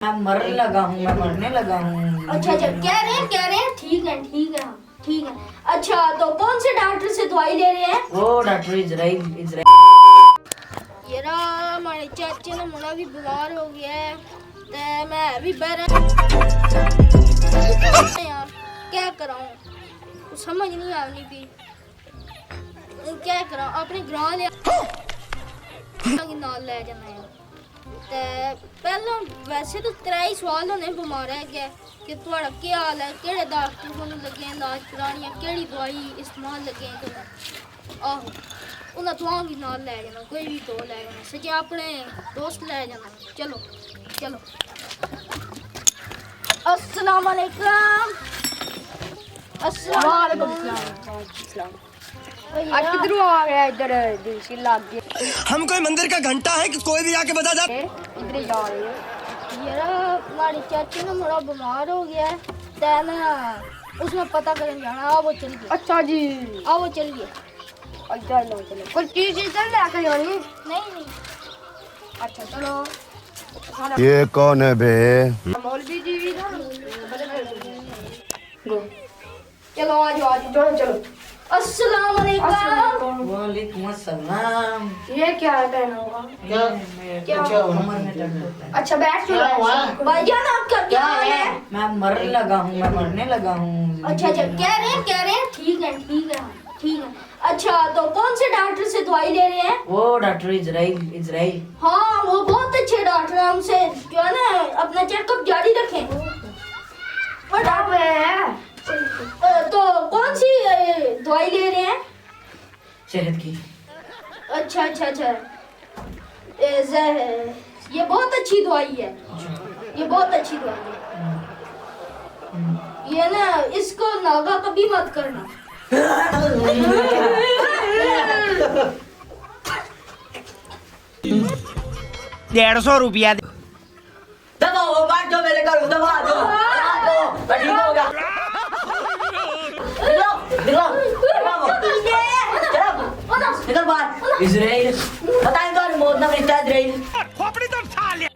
मैं मरने लगा हूँ, मैं मरने लगा हूँ। अच्छा कह रहे हैं ठीक है। अच्छा तो कौन से डॉक्टर से दवाई ले रहे हैं? वो डॉक्टर इजराइल। यार हमारे चाचे ने मुड़ा भी बीमार हो गया है ते मैं भी यार क्या कराऊं, समझ नहीं आनी भी क्या कराऊं। अपने ग्रां ले नाल ले जाना है ते पहला वैसे तो 3 सवाल होने बीमार है कि थोड़ा क्या हाल है, केड़े डॉक्टर को लगे इलाज करानी है, केड़ी दवाई इस्तेमाल लगे आहो उन्हें तुम भी नाल ले जाना, कोई भी दो ले जाना, सच्चे अपने दोस्त ले जाना। चलो अस्सलाम वालेकुम। अस्सलाम वालेकुम। आज किधर आ गया? इधर दिलसी लग गया। हम कोई मंदिर का घंटा है कि कोई भी आके बजा जा। इधर ही जा रहे हैं। यार हमारे चाचे ने बड़ा बीमार हो गया है ते ना उसमें पता करने जाना। आओ चल गए। अच्छा जी, आओ चल गए। इधर लो चलो। कोई चीज इधर लेकर जानी? नहीं अच्छा चलो। ये कौन है बे? मौलवी जी भी था। चलो आज चलो। अस्सलाम वालेकुम। वालेकुम अस्सलाम। ये क्या है पहना हुआ? क्या मरने लगा? अच्छा बैठ चलो। भाईजान आपका क्या हाल है? मैं मरने लगा हूँ, मैं मरने लगा हूँ। अच्छा कह रहे हैं ठीक है। अच्छा तो कौन से डॉक्टर से दवाई ले रहे हैं? वो डॉक्टर इजराइल। हाँ वो बहुत अच्छे डॉक्टर हैं, हमसे जो है ना अपना चेकअप जारी रखें। वो डॉक्टर है तो कौन सी दवाई ले रहे हैं? शहद की। अच्छा ये बहुत अच्छी दवाई है, ये ना इसको नागा कभी मत करना। 150 रुपया। दबाओ, बांट दो मेरे घर, दबा दो। ठीक होगा। निकल बाहर। इजराइल बताएं तो मौत ना रिश्ता इजराइल। खोपड़ी तो उठा लिया।